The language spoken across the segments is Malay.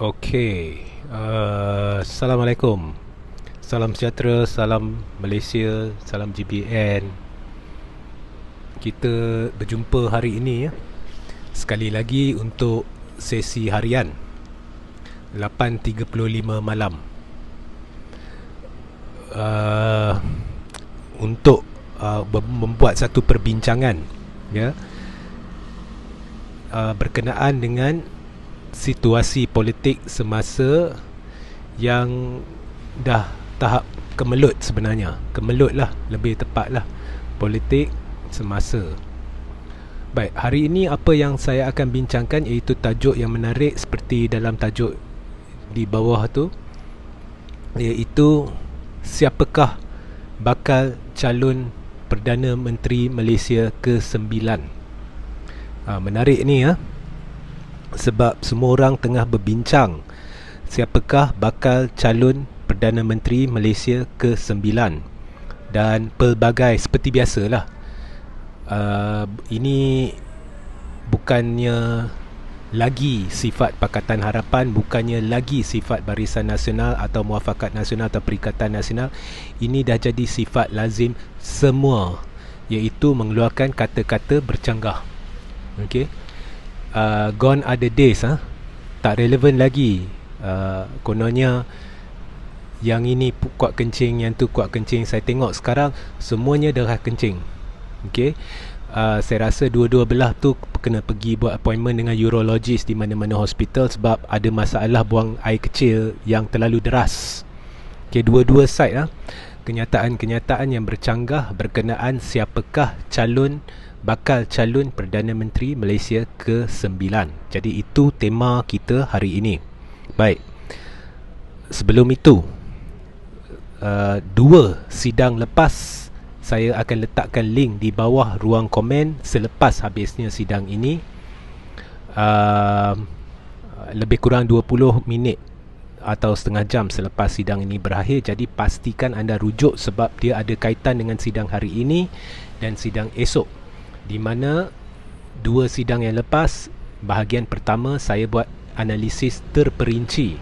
Okey, Assalamualaikum. Salam sejahtera, salam Malaysia, salam GBN. Kita berjumpa hari ini ya. Sekali lagi untuk sesi harian 8.35 malam. Untuk membuat satu perbincangan ya, berkenaan dengan situasi politik semasa yang dah tahap kemelut sebenarnya. Kemelut lah, lebih tepat lah. Politik semasa. Baik, hari ini apa yang saya akan bincangkan iaitu tajuk yang menarik seperti dalam tajuk di bawah tu, iaitu siapakah bakal calon Perdana Menteri Malaysia ke-9. Menarik ni ya, sebab semua orang tengah berbincang siapakah bakal calon Perdana Menteri Malaysia ke-9. Dan pelbagai, seperti biasalah, ini bukannya lagi sifat Pakatan Harapan, bukannya lagi sifat Barisan Nasional atau Muafakat Nasional atau Perikatan Nasional. Ini dah jadi sifat lazim semua, iaitu mengeluarkan kata-kata bercanggah. Okey, gone are the days, tak relevan lagi. Kononnya yang ini kuat kencing, yang tu kuat kencing. Saya tengok sekarang semuanya dah kencing. Okey, saya rasa dua-dua belah tu kena pergi buat appointment dengan urologist di mana-mana hospital sebab ada masalah buang air kecil yang terlalu deras. Okey, dua-dua side kenyataan-kenyataan yang bercanggah berkenaan siapakah bakal calon Perdana Menteri Malaysia ke-9. Jadi itu tema kita hari ini. Baik, sebelum itu, dua sidang lepas saya akan letakkan link di bawah ruang komen selepas habisnya sidang ini. Lebih kurang 20 minit atau setengah jam selepas sidang ini berakhir. Jadi pastikan anda rujuk sebab dia ada kaitan dengan sidang hari ini dan sidang esok, di mana dua sidang yang lepas, bahagian pertama saya buat analisis terperinci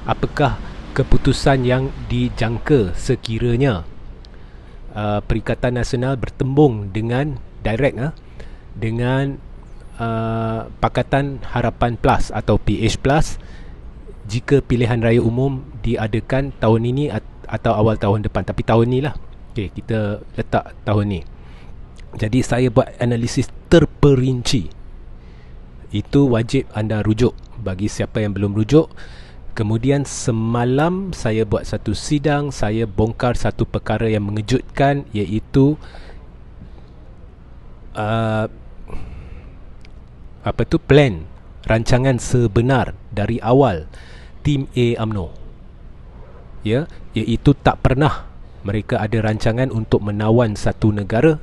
apakah keputusan yang dijangka sekiranya Perikatan Nasional bertembung dengan direct dengan Pakatan Harapan Plus atau PH Plus jika pilihan raya umum diadakan tahun ini atau awal tahun depan. Tapi tahun ni lah. Okay, kita letak tahun ni. Jadi saya buat analisis terperinci. Itu wajib anda rujuk bagi siapa yang belum rujuk. Kemudian semalam saya buat satu sidang, saya bongkar satu perkara yang mengejutkan, iaitu plan rancangan sebenar dari awal tim A UMNO. Ya, iaitu tak pernah mereka ada rancangan untuk menawan satu negara.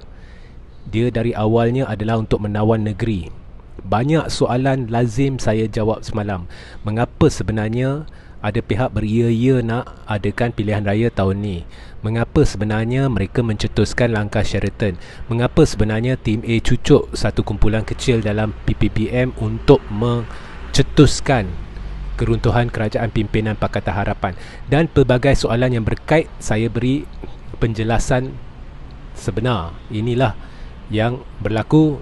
Dia dari awalnya adalah untuk menawan negeri. Banyak soalan lazim saya jawab semalam. Mengapa sebenarnya ada pihak beria-ia nak adakan pilihan raya tahun ni? Mengapa sebenarnya mereka mencetuskan langkah Sheraton? Mengapa sebenarnya tim A cucuk satu kumpulan kecil dalam PPPM untuk mencetuskan keruntuhan kerajaan pimpinan Pakatan Harapan? Dan pelbagai soalan yang berkait, saya beri penjelasan sebenar. Inilah yang berlaku,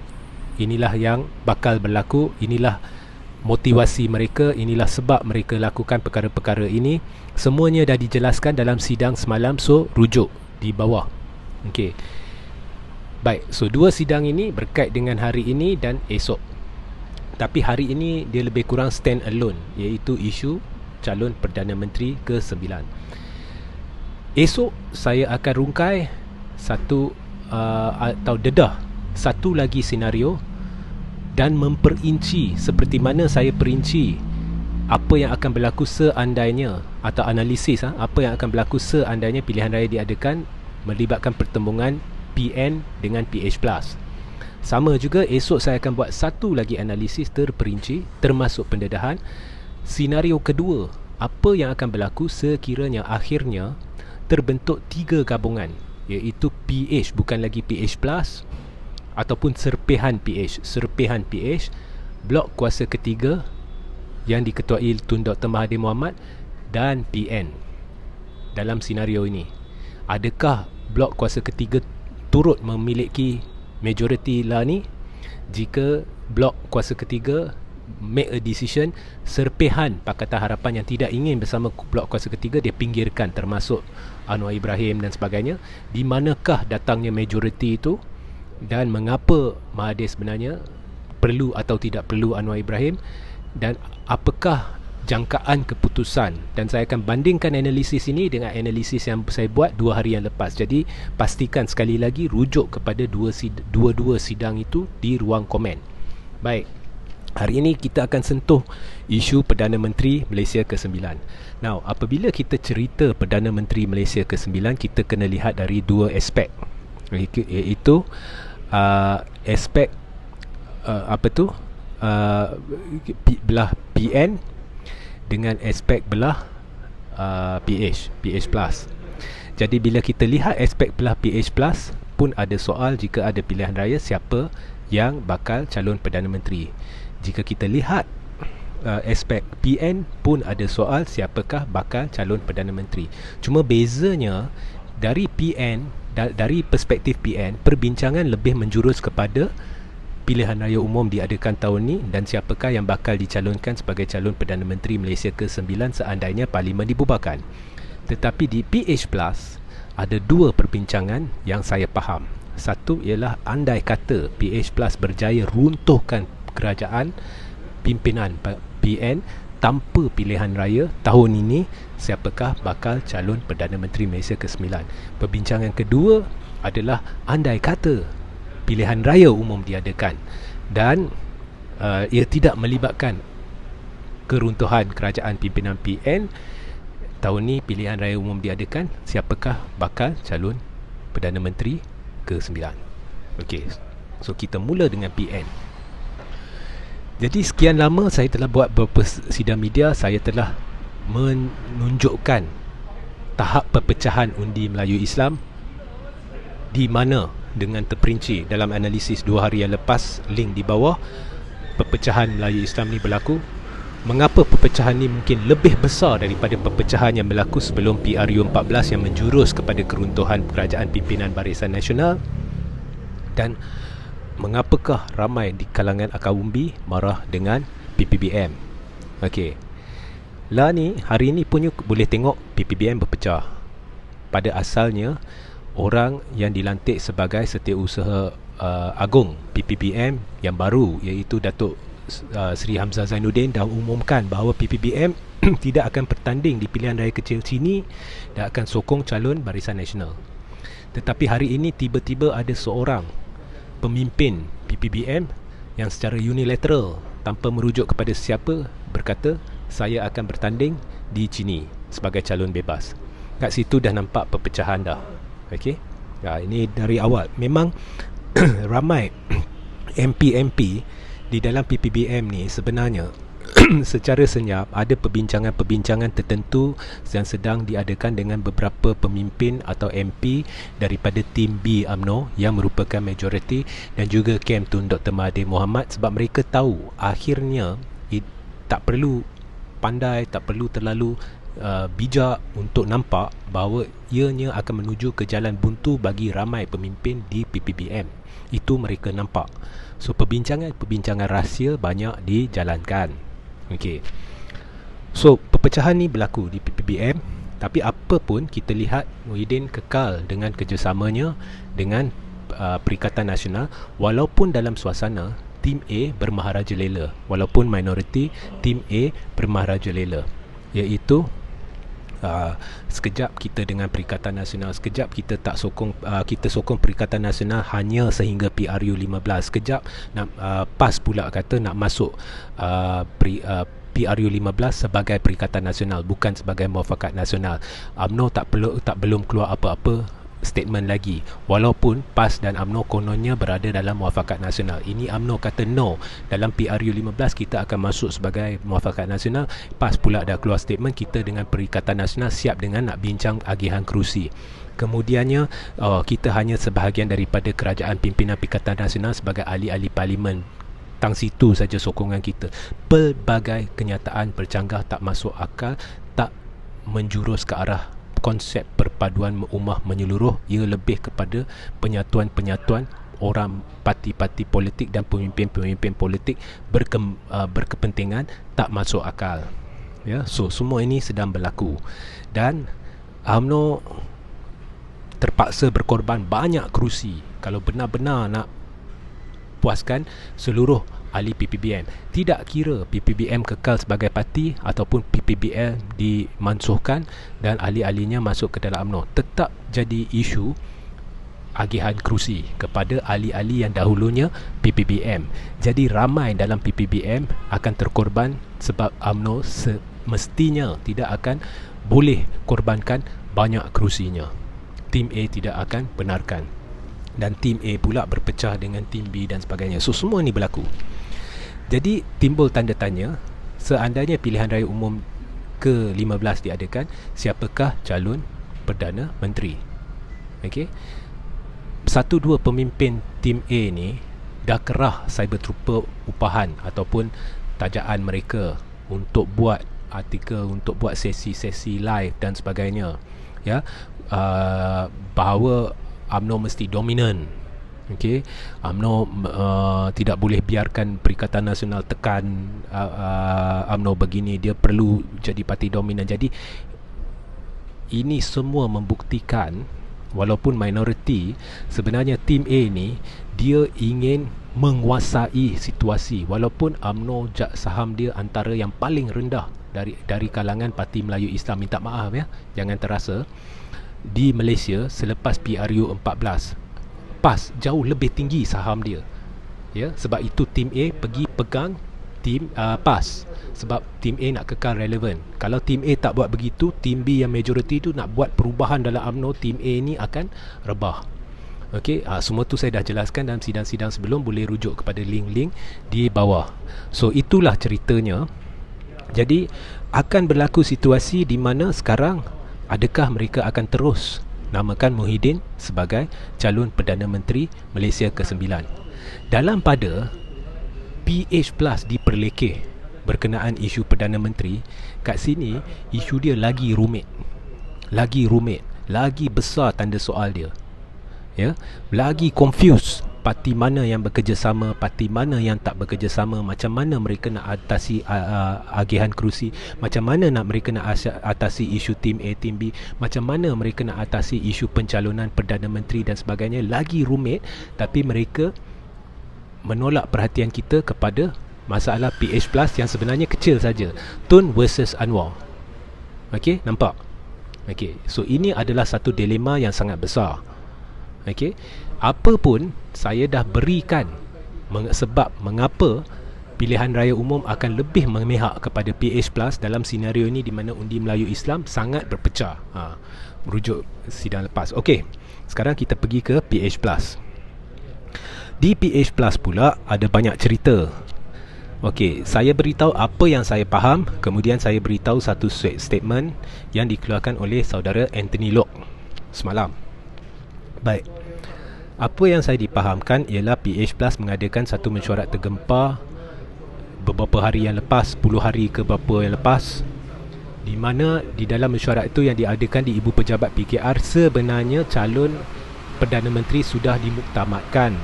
inilah yang bakal berlaku, inilah motivasi mereka, inilah sebab mereka lakukan perkara-perkara ini. Semuanya dah dijelaskan dalam sidang semalam, so rujuk di bawah. Okey. Baik, so dua sidang ini berkait dengan hari ini dan esok. Tapi hari ini dia lebih kurang stand alone, iaitu isu calon Perdana Menteri ke-9. Esok saya akan rungkai satu atau dedah satu lagi senario dan memperinci seperti mana saya perinci apa yang akan berlaku seandainya, atau analisis apa yang akan berlaku seandainya pilihan raya diadakan melibatkan pertembungan PN dengan PH Plus. Sama juga esok saya akan buat satu lagi analisis terperinci termasuk pendedahan senario kedua, apa yang akan berlaku sekiranya akhirnya terbentuk tiga gabungan, iaitu PH bukan lagi PH Plus ataupun serpihan PH, blok kuasa ketiga yang diketuai Tun Dr. Mahathir Mohamad dan PN. Dalam senario ini, adakah blok kuasa ketiga turut memiliki majoriti lah ni jika blok kuasa ketiga make a decision serpihan Pakatan Harapan yang tidak ingin bersama blok kuasa ketiga dia pinggirkan, termasuk Anwar Ibrahim dan sebagainya? Di manakah datangnya majoriti itu dan mengapa Mahathir sebenarnya perlu atau tidak perlu Anwar Ibrahim, dan apakah jangkaan keputusan? Dan saya akan bandingkan analisis ini dengan analisis yang saya buat 2 hari yang lepas. Jadi pastikan sekali lagi rujuk kepada dua-dua sidang itu di ruang komen. Baik, hari ini kita akan sentuh isu Perdana Menteri Malaysia ke-9. Now, apabila kita cerita Perdana Menteri Malaysia ke-9, kita kena lihat dari 2 aspek, iaitu aspek belah PN dengan aspek belah PH plus. Jadi bila kita lihat aspek belah PH plus pun ada soal jika ada pilihan raya siapa yang bakal calon Perdana Menteri. Jika kita lihat aspek PN pun ada soal siapakah bakal calon Perdana Menteri. Cuma bezanya dari PN, dari perspektif PN, perbincangan lebih menjurus kepada pilihan raya umum diadakan tahun ni dan siapakah yang bakal dicalonkan sebagai calon Perdana Menteri Malaysia ke-9 seandainya Parlimen dibubarkan. Tetapi di PH Plus ada 2 perbincangan yang saya faham. Satu ialah andai kata PH Plus berjaya runtuhkan kerajaan pimpinan PN tanpa pilihan raya tahun ini, siapakah bakal calon Perdana Menteri Malaysia ke-9. Perbincangan kedua adalah andai kata pilihan raya umum diadakan dan ia tidak melibatkan keruntuhan kerajaan pimpinan PN tahun ni, pilihan raya umum diadakan, siapakah bakal calon Perdana Menteri ke-9. Okey, so kita mula dengan PN. Jadi sekian lama saya telah buat beberapa sidang media, saya telah menunjukkan tahap perpecahan undi Melayu Islam di mana dengan terperinci dalam analisis 2 hari yang lepas, link di bawah. Perpecahan Melayu Islam ni berlaku. Mengapa perpecahan ni mungkin lebih besar daripada perpecahan yang berlaku sebelum PRU14 yang menjurus kepada keruntuhan kerajaan pimpinan Barisan Nasional, dan mengapakah ramai di kalangan akar umbi marah dengan PPBM. Okey, lah ni hari ni punya boleh tengok PPBM berpecah. Pada asalnya orang yang dilantik sebagai Setiausaha Agung PPBM yang baru, iaitu Datuk Seri Hamzah Zainuddin, dah umumkan bahawa PPBM tidak akan bertanding di pilihan raya kecil sini dan akan sokong calon Barisan Nasional. Tetapi hari ini tiba-tiba ada seorang pemimpin PPBM yang secara unilateral tanpa merujuk kepada siapa berkata saya akan bertanding di sini sebagai calon bebas. Kat situ dah nampak perpecahan dah. Okey. Ya, ini dari awal memang ramai MP-MP di dalam PPBM ni sebenarnya secara senyap ada perbincangan-perbincangan tertentu yang sedang diadakan dengan beberapa pemimpin atau MP daripada tim B UMNO yang merupakan majoriti dan juga kem Tun Dr. Mahathir Mohamad, sebab mereka tahu akhirnya tak perlu pandai, tak perlu terlalu bijak untuk nampak bahawa ianya akan menuju ke jalan buntu bagi ramai pemimpin di PPBM. Itu mereka nampak. So perbincangan rahsia banyak dijalankan. Okey. So perpecahan ni berlaku di PPBM, tapi apa pun kita lihat Muhyiddin kekal dengan kerjasamanya dengan Perikatan Nasional, walaupun dalam suasana tim A bermaharajalela, walaupun minoriti tim A bermaharajalela, iaitu sekejap kita dengan Perikatan Nasional, sekejap kita tak sokong, kita sokong Perikatan Nasional hanya sehingga PRU15, sekejap nak PAS pula kata nak masuk PRU15 sebagai Perikatan Nasional bukan sebagai Muafakat Nasional. UMNO tak belum keluar apa-apa statement lagi, walaupun PAS dan UMNO kononnya berada dalam Muafakat Nasional. Ini UMNO kata no, dalam PRU15 kita akan masuk sebagai Muafakat Nasional. PAS pula dah keluar statement, kita dengan Perikatan Nasional siap dengan nak bincang agihan kerusi. Kemudiannya kita hanya sebahagian daripada kerajaan pimpinan Perikatan Nasional sebagai ahli-ahli parlimen datang situ saja sokongan kita. Pelbagai kenyataan bercanggah tak masuk akal, tak menjurus ke arah konsep perpaduan ummah menyeluruh. Ia lebih kepada penyatuan-penyatuan orang, parti-parti politik dan pemimpin-pemimpin politik berkepentingan, tak masuk akal. Ya, so semua ini sedang berlaku dan UMNO terpaksa berkorban banyak kerusi kalau benar-benar nak puaskan seluruh ahli PPBM. Tidak kira PPBM kekal sebagai parti ataupun PPBM dimansuhkan dan ahli-ahlinya masuk ke dalam UMNO, tetap jadi isu agihan kerusi kepada ahli-ahli yang dahulunya PPBM. Jadi ramai dalam PPBM akan terkorban sebab UMNO semestinya tidak akan boleh korbankan banyak kerusinya. Tim A tidak akan benarkan dan tim A pula berpecah dengan tim B dan sebagainya. So semua ni berlaku. Jadi timbul tanda tanya, seandainya pilihan raya umum ke-15 diadakan, siapakah calon Perdana Menteri? Okey. Satu dua pemimpin tim A ni dah kerah cyber trooper upahan ataupun tajaan mereka untuk buat artikel, untuk buat sesi-sesi live dan sebagainya. Ya, bahawa UMNO mesti dominan. Okey, UMNO tidak boleh biarkan Perikatan Nasional tekan UMNO begini, dia perlu jadi parti dominan. Jadi ini semua membuktikan walaupun minoriti, sebenarnya tim A ni dia ingin menguasai situasi, walaupun UMNO saham dia antara yang paling rendah dari kalangan Parti Melayu Islam. Minta maaf ya, jangan terasa, di Malaysia selepas PRU 14 PAS jauh lebih tinggi saham dia. Ya, sebab itu tim A pergi pegang tim PAS sebab tim A nak kekal relevan. Kalau tim A tak buat begitu, tim B yang majoriti tu nak buat perubahan dalam UMNO, tim A ni akan rebah. Okey, semua tu saya dah jelaskan dalam sidang-sidang sebelum, boleh rujuk kepada link-link di bawah. So itulah ceritanya. Jadi akan berlaku situasi di mana sekarang, adakah mereka akan terus namakan Muhyiddin sebagai calon Perdana Menteri Malaysia ke-9? Dalam pada PH Plus diperlekeh berkenaan isu Perdana Menteri, kat sini isu dia lagi rumit, lagi besar tanda soal dia. Ya, lagi confused. Parti mana yang bekerjasama, parti mana yang tak bekerjasama, macam mana mereka nak atasi agihan kerusi, macam mana mereka nak atasi isu tim A, tim B, macam mana mereka nak atasi isu pencalonan Perdana Menteri dan sebagainya. Lagi rumit, tapi mereka menolak perhatian kita kepada masalah PH Plus yang sebenarnya kecil saja. Tun versus Anwar. Okey, nampak? Okey, so ini adalah satu dilema yang sangat besar. Okey, apa pun saya dah berikan sebab mengapa pilihan raya umum akan lebih memihak kepada PH Plus dalam senario ini di mana undi Melayu Islam sangat berpecah. Merujuk sidang lepas. Okey, sekarang kita pergi ke PH Plus. Di PH Plus pula ada banyak cerita. Okey, saya beritahu apa yang saya faham, kemudian saya beritahu satu statement yang dikeluarkan oleh saudara Anthony Locke semalam. Baik. Apa yang saya dipahamkan ialah PH Plus mengadakan satu mesyuarat tergempar beberapa hari yang lepas, 10 hari ke berapa yang lepas, di mana di dalam mesyuarat itu yang diadakan di Ibu Pejabat PKR, sebenarnya calon Perdana Menteri sudah dimuktamadkan,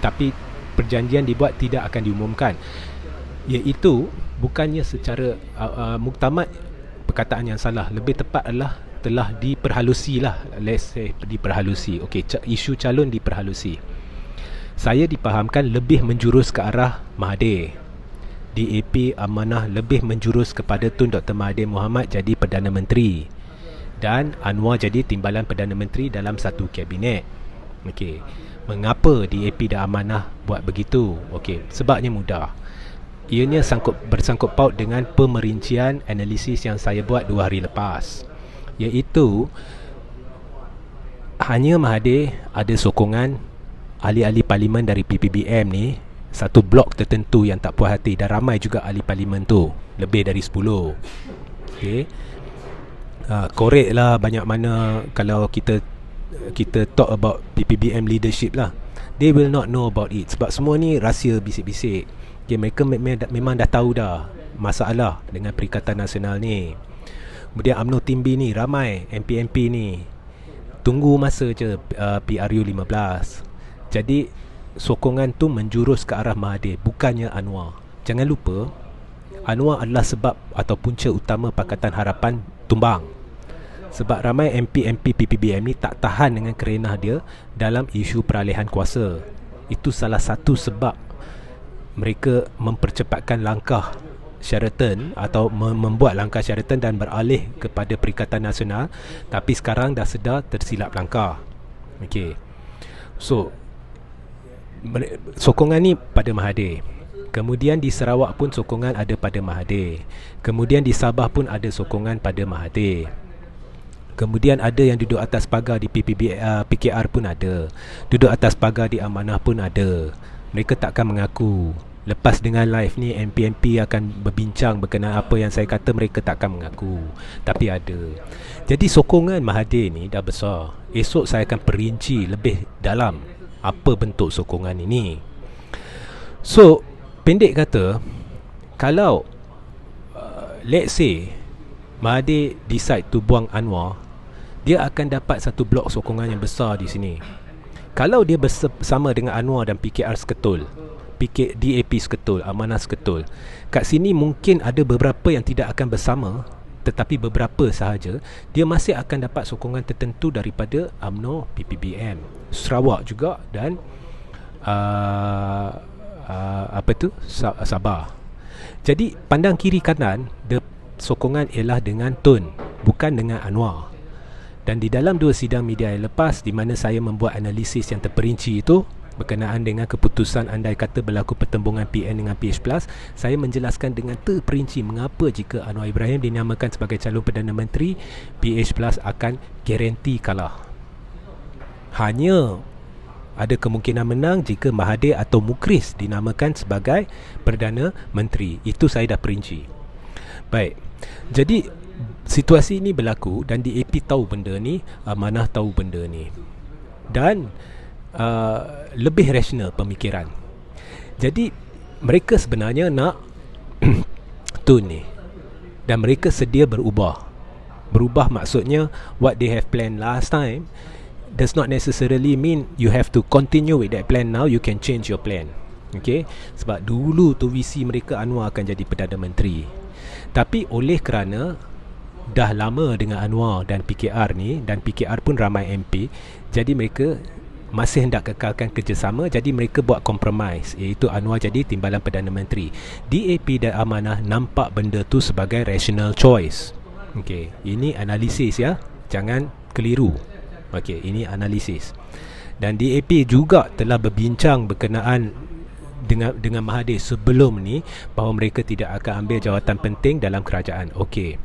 tapi perjanjian dibuat tidak akan diumumkan. Iaitu bukannya secara muktamad, perkataan yang salah, lebih tepat adalah telah diperhalusi lah, let's say diperhalusi. Okey, isu calon diperhalusi. Saya dipahamkan lebih menjurus ke arah Mahathir. DAP Amanah lebih menjurus kepada Tun Dr. Mahathir Mohamad jadi Perdana Menteri dan Anwar jadi timbalan Perdana Menteri dalam satu kabinet. Okey, mengapa DAP dan Amanah buat begitu? Okey, sebabnya mudah. Ianya bersangkut paut dengan pemerincian analisis yang saya buat 2 hari lepas, iaitu hanya Mahathir ada sokongan ahli-ahli parlimen dari PPBM ni, satu blok tertentu yang tak puas hati, dan ramai juga ahli parlimen tu, lebih dari 10. Okey, korek lah banyak mana kalau kita talk about PPBM leadership lah. They will not know about it. Sebab semua ni rahsia bisik-bisik. Okay, mereka memang dah tahu dah masalah dengan Perikatan Nasional ni. Kemudian UMNO Tim B ni ramai MP-MP ni tunggu masa je PRU 15. Jadi sokongan tu menjurus ke arah Mahathir, bukannya Anwar. Jangan lupa, Anwar adalah sebab atau punca utama Pakatan Harapan tumbang. Sebab ramai MP-MP PPBM ni tak tahan dengan kerenah dia dalam isu peralihan kuasa. Itu salah satu sebab mereka mempercepatkan langkah Sheraton atau membuat langkah Sheraton dan beralih kepada Perikatan Nasional. Tapi sekarang dah sedar tersilap langkah. Okey. So sokongan ni pada Mahathir. Kemudian di Sarawak pun sokongan ada pada Mahathir. Kemudian di Sabah pun ada sokongan pada Mahathir. Kemudian ada yang duduk atas pagar di PKR pun ada. Duduk atas pagar di Amanah pun ada. Mereka takkan mengaku. Lepas dengan live ni MP-MP akan berbincang berkenaan apa yang saya kata, mereka takkan mengaku. Tapi ada. Jadi sokongan Mahathir ni dah besar. Esok saya akan perinci lebih dalam apa bentuk sokongan ini. So, pendek kata, kalau let's say Mahathir decide to buang Anwar, dia akan dapat satu blok sokongan yang besar di sini. Kalau dia bersama dengan Anwar dan PKR seketul, DAP seketul, Amanah seketul, kat sini mungkin ada beberapa yang tidak akan bersama, tetapi beberapa sahaja dia masih akan dapat sokongan tertentu daripada UMNO, PPBM, Sarawak juga dan Sabah. Jadi pandang kiri kanan, sokongan ialah dengan Tun, bukan dengan Anwar. Dan di dalam dua sidang media yang lepas, di mana saya membuat analisis yang terperinci itu berkenaan dengan keputusan andai kata berlaku pertembungan PN dengan PH+, saya menjelaskan dengan terperinci mengapa jika Anwar Ibrahim dinamakan sebagai calon Perdana Menteri, PH+ akan garanti kalah. Hanya ada kemungkinan menang jika Mahathir atau Mukris dinamakan sebagai Perdana Menteri. Itu saya dah perinci. Baik. Jadi situasi ini berlaku dan DAP tahu benda ni, Amanah tahu benda ni. Dan lebih rasional pemikiran. Jadi mereka sebenarnya nak Tun ni. Dan mereka sedia berubah. Berubah maksudnya what they have planned last time does not necessarily mean you have to continue with that plan now. You can change your plan. Okay? Sebab dulu tu visi mereka Anwar akan jadi Perdana Menteri. Tapi oleh kerana dah lama dengan Anwar dan PKR ni, dan PKR pun ramai MP, jadi mereka masih hendak kekalkan kerjasama. Jadi mereka buat compromise, iaitu Anwar jadi Timbalan Perdana Menteri. DAP dan Amanah nampak benda tu sebagai rational choice. Okey, ini analisis ya, jangan keliru. Okey, ini analisis. Dan DAP juga telah berbincang berkenaan dengan Mahathir sebelum ni bahawa mereka tidak akan ambil jawatan penting dalam kerajaan. Okey.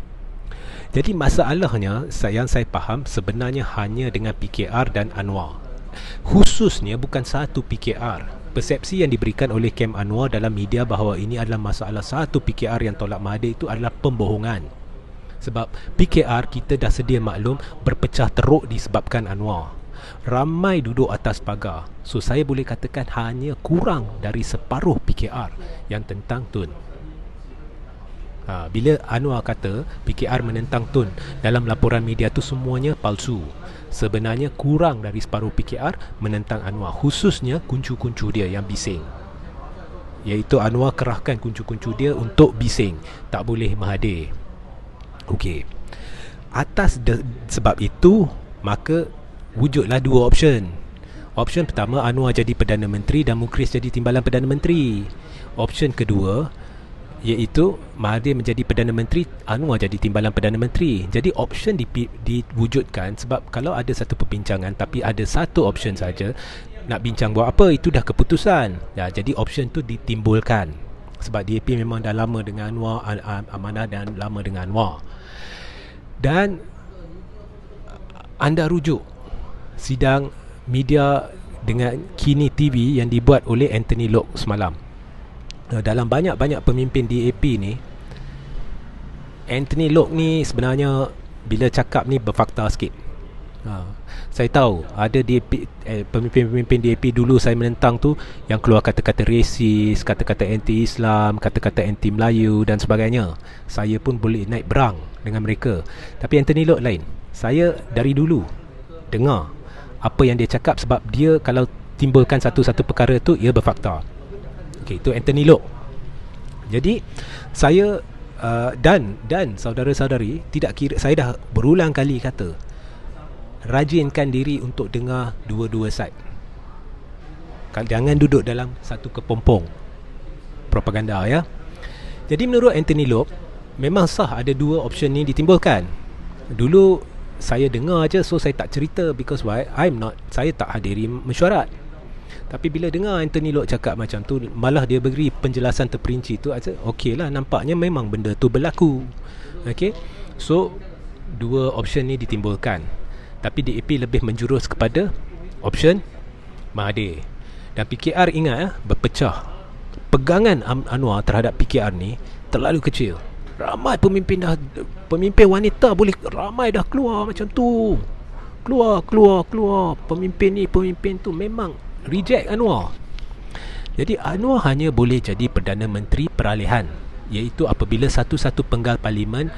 Jadi masalahnya yang saya faham sebenarnya hanya dengan PKR dan Anwar. Khususnya bukan satu PKR. Persepsi yang diberikan oleh Kem Anwar dalam media bahawa ini adalah masalah satu PKR yang tolak Mahathir itu adalah pembohongan. Sebab PKR kita dah sedia maklum berpecah teruk disebabkan Anwar. Ramai duduk atas pagar. So saya boleh katakan hanya kurang dari separuh PKR yang tentang Tun. Bila Anwar kata PKR menentang Tun dalam laporan media tu semuanya palsu. Sebenarnya kurang dari separuh PKR menentang Anwar, khususnya kuncu-kuncu dia yang bising. Iaitu Anwar kerahkan kuncu-kuncu dia untuk bising, tak boleh Mahathir. Okey. Sebab itu maka wujudlah dua option. Option pertama, Anwar jadi Perdana Menteri dan Mukris jadi Timbalan Perdana Menteri. Option kedua, iaitu Mahathir menjadi Perdana Menteri, Anwar jadi Timbalan Perdana Menteri. Jadi option diwujudkan sebab kalau ada satu perbincangan tapi ada satu option saja, nak bincang buat apa, itu dah keputusan. Jadi option tu ditimbulkan. Sebab DAP memang dah lama dengan Anwar, Amanah dan lama dengan Anwar. Dan anda rujuk sidang media dengan Kini TV yang dibuat oleh Anthony Loke semalam. Dalam banyak-banyak pemimpin DAP ni, Anthony Loke ni sebenarnya bila cakap ni berfakta sikit. Ha, saya tahu ada DAP, pemimpin-pemimpin DAP dulu saya menentang tu yang keluar kata-kata resis, kata-kata anti-Islam, kata-kata anti-Melayu dan sebagainya. Saya pun boleh naik berang dengan mereka. Tapi Anthony Loke lain. Saya dari dulu dengar apa yang dia cakap, sebab dia kalau timbulkan satu-satu perkara tu ia berfakta. Okey, itu Anthony Loke. Jadi saya dan saudara-saudari, tidak kira, saya dah berulang kali kata, rajinkan diri untuk dengar dua-dua side. Jangan duduk dalam satu kepompong propaganda, ya. Jadi menurut Anthony Loke, memang sah ada dua option ni ditimbulkan. Dulu saya dengar aja, so saya tak cerita, because why? Saya tak hadiri mesyuarat. Tapi bila dengar Anthony Loke cakap macam tu, malah dia beri penjelasan terperinci tu, okey lah, nampaknya memang benda tu berlaku. Okay, so dua option ni ditimbulkan. Tapi DAP lebih menjurus kepada option Mahathir. Dan PKR ingat berpecah. Pegangan Anwar terhadap PKR ni terlalu kecil. Ramai pemimpin wanita boleh ramai dah keluar macam tu. Keluar. Pemimpin ni, pemimpin tu memang reject Anwar. Jadi Anwar hanya boleh jadi Perdana Menteri Peralihan, iaitu apabila satu-satu penggal parlimen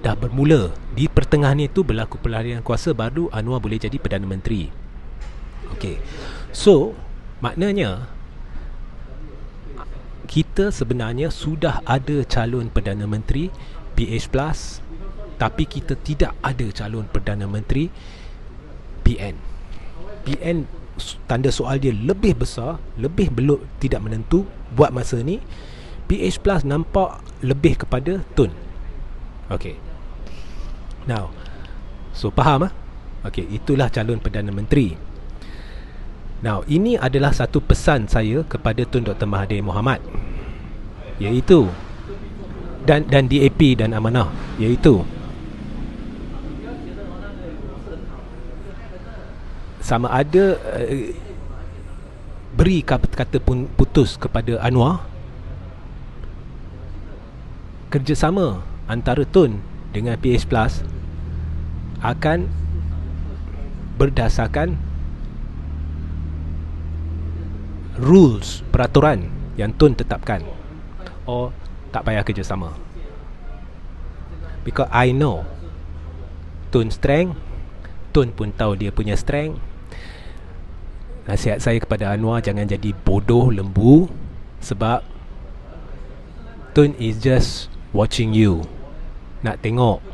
dah bermula. Di pertengahan itu berlaku peralihan kuasa, baru Anwar boleh jadi Perdana Menteri. Okey. So, maknanya kita sebenarnya sudah ada calon Perdana Menteri PH+, tapi kita tidak ada calon Perdana Menteri PN. PN tanda soal dia lebih besar, lebih belum, tidak menentu buat masa ni. PH+ nampak lebih kepada Tun. Okey. Now, so faham ah? Okey, itulah calon Perdana Menteri. Now, ini adalah satu pesan saya kepada Tun Dr. Mahathir Mohamad, iaitu dan DAP dan Amanah, iaitu sama ada beri kata pun putus kepada Anwar, kerjasama antara Tun dengan PH+ akan berdasarkan rules, peraturan yang Tun tetapkan, tak payah kerjasama. Because I know Tun strength, Tun pun tahu dia punya strength. Nasihat saya kepada Anwar, jangan jadi bodoh lembu, sebab Tun is just watching you, nak tengok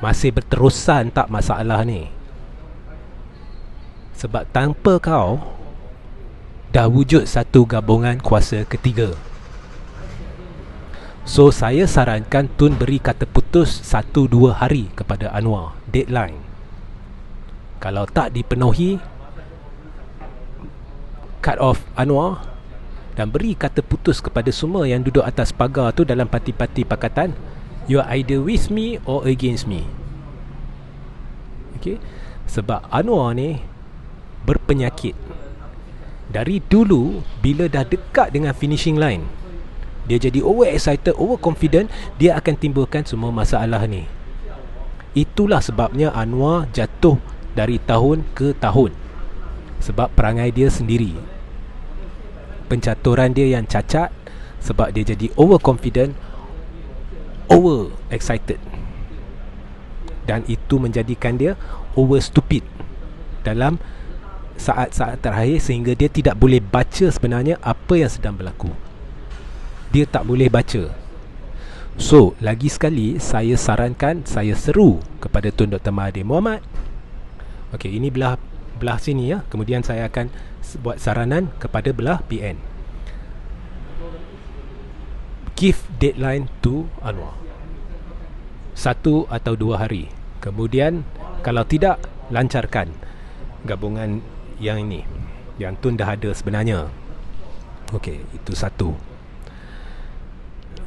masih berterusan tak masalah ni. Sebab tanpa kau dah wujud satu gabungan kuasa ketiga. So saya sarankan Tun beri kata putus 1-2 hari kepada Anwar, deadline. Kalau tak dipenuhi, cut off Anwar dan beri kata putus kepada semua yang duduk atas pagar tu dalam parti-parti pakatan. You are either with me or against me. Okay? Sebab Anwar ni berpenyakit. Dari dulu, bila dah dekat dengan finishing line, dia jadi over excited, over confident, dia akan timbulkan semua masalah ni. Itulah sebabnya Anwar jatuh dari tahun ke tahun. Sebab perangai dia sendiri, pencaturan dia yang cacat, sebab dia jadi over confident, over excited, dan itu menjadikan dia over stupid dalam saat-saat terakhir, sehingga dia tidak boleh baca sebenarnya apa yang sedang berlaku. Dia tak boleh baca. So, lagi sekali saya sarankan, saya seru kepada Tun Dr. Mahathir Mohamad. Okey, ini belah sini ya. Kemudian saya akan buat saranan kepada belah PN. Give deadline to Anwar 1 atau 2 hari. Kemudian kalau tidak, lancarkan gabungan yang ini, yang Tun dah ada sebenarnya. Okey, itu satu.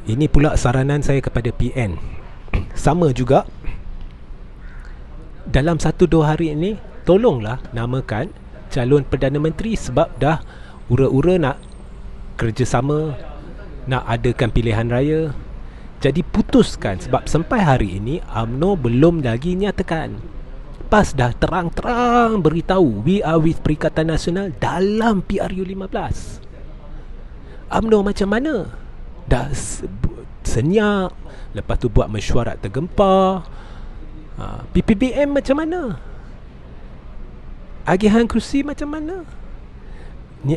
Ini pula saranan saya kepada PN. Sama juga, dalam 1-2 hari ini, tolonglah namakan calon Perdana Menteri, sebab dah ura-ura nak kerjasama, nak adakan pilihan raya. Jadi putuskan, sebab sampai hari ini UMNO belum lagi nyatakan. PAS dah terang-terang beritahu we are with Perikatan Nasional dalam PRU 15. UMNO macam mana? Dah senyap, lepas tu buat mesyuarat tergempar. PPBM macam mana? Agihan kerusi macam mana?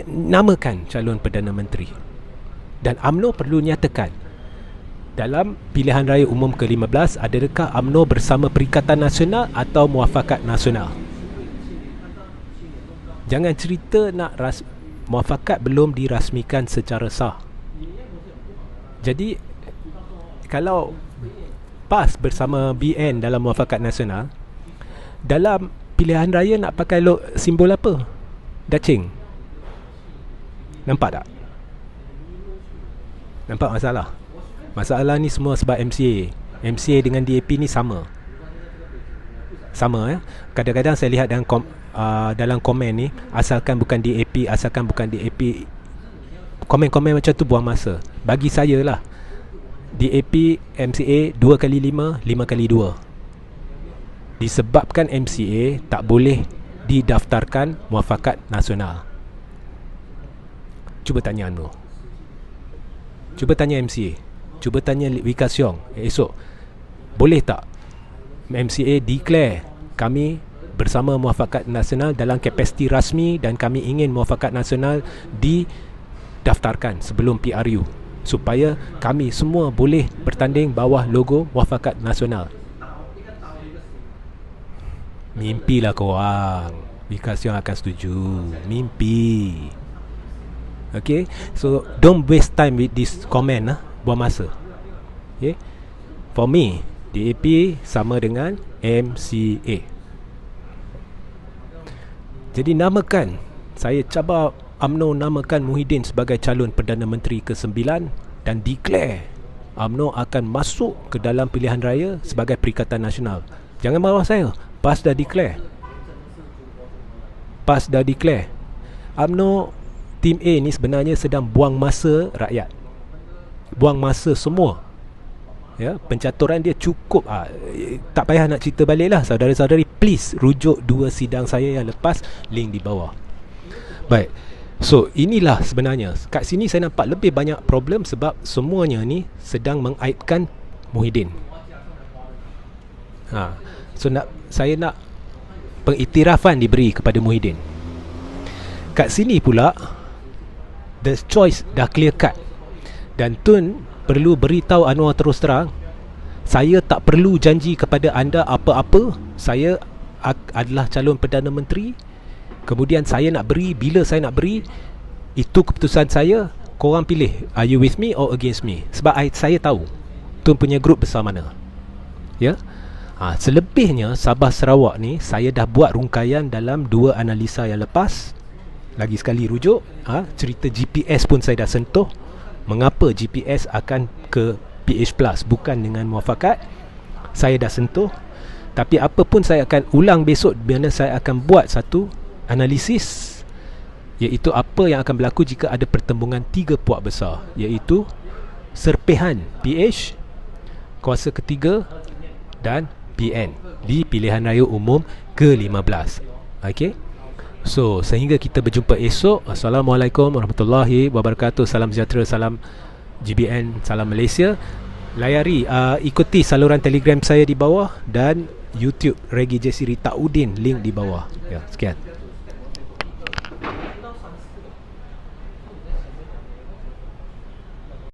Namakan calon Perdana Menteri. Dan UMNO perlu nyatakan dalam pilihan raya umum ke-15, adakah UMNO bersama Perikatan Nasional atau Muafakat Nasional? Jangan cerita nak muafakat belum dirasmikan secara sah. Jadi kalau PAS bersama BN dalam Muafakat Nasional, dalam pilihan raya nak pakai simbol apa? Dacing. Nampak tak? Nampak masalah? Masalah ni semua sebab MCA. MCA dengan DAP ni sama. Sama. Kadang-kadang saya lihat dalam komen ni, asalkan bukan DAP, asalkan bukan DAP, komen-komen macam tu buang masa. Bagi saya lah, DAP, MCA 2x5, 5x2. Disebabkan MCA tak boleh didaftarkan Muafakat Nasional. Cuba tanya UMNO, cuba tanya MCA, cuba tanya Wee Ka Siong esok, boleh tak MCA declare kami bersama Muafakat Nasional dalam kapasiti rasmi dan kami ingin Muafakat Nasional didaftarkan sebelum PRU, supaya kami semua boleh bertanding bawah logo Muafakat Nasional. Mimpilah korang. Wee Ka Siong akan setuju. Mimpi. Okay, so don't waste time with this comment buang masa. Okay, for me DAP sama dengan MCA. Jadi namakan, saya cabar UMNO namakan Muhyiddin sebagai calon Perdana Menteri ke-9 dan declare UMNO akan masuk ke dalam pilihan raya sebagai Perikatan Nasional. Jangan marah saya, PAS dah declare. PAS dah declare. UMNO Tim A ni sebenarnya sedang buang masa rakyat, buang masa semua. Ya, pencaturan dia cukup. Tak payah nak cerita balik lah. Saudara-saudari, please rujuk 2 sidang saya yang lepas, link di bawah. Baik, so inilah sebenarnya. Kat sini saya nampak lebih banyak problem sebab semuanya ni sedang mengaibkan Muhyiddin. So saya nak pengiktirafan diberi kepada Muhyiddin. Kat sini pula the choice dah clear cut. Dan Tun perlu beritahu Anwar terus terang, saya tak perlu janji kepada anda apa-apa. Saya adalah calon Perdana Menteri. Kemudian saya nak beri, bila saya nak beri, itu keputusan saya. Korang pilih, are you with me or against me? Sebab saya tahu Tun punya grup besar mana. Ya. Selebihnya Sabah Sarawak ni saya dah buat rungkaian dalam 2 analisa yang lepas. Lagi sekali rujuk, cerita GPS pun saya dah sentuh. Mengapa GPS akan ke PH Plus bukan dengan Muafakat, saya dah sentuh. Tapi apa pun saya akan ulang besok, bila saya akan buat satu analisis, iaitu apa yang akan berlaku jika ada pertembungan 3 puak besar, iaitu serpihan PH, kuasa ketiga dan PN di pilihan raya umum ke-15. Okey. So, sehingga kita berjumpa esok. Assalamualaikum warahmatullahi wabarakatuh. Salam sejahtera, salam GBN, salam Malaysia. Layari, ikuti saluran Telegram saya di bawah dan YouTube Regi Jasiri Taudin, link di bawah. Ya, sekian.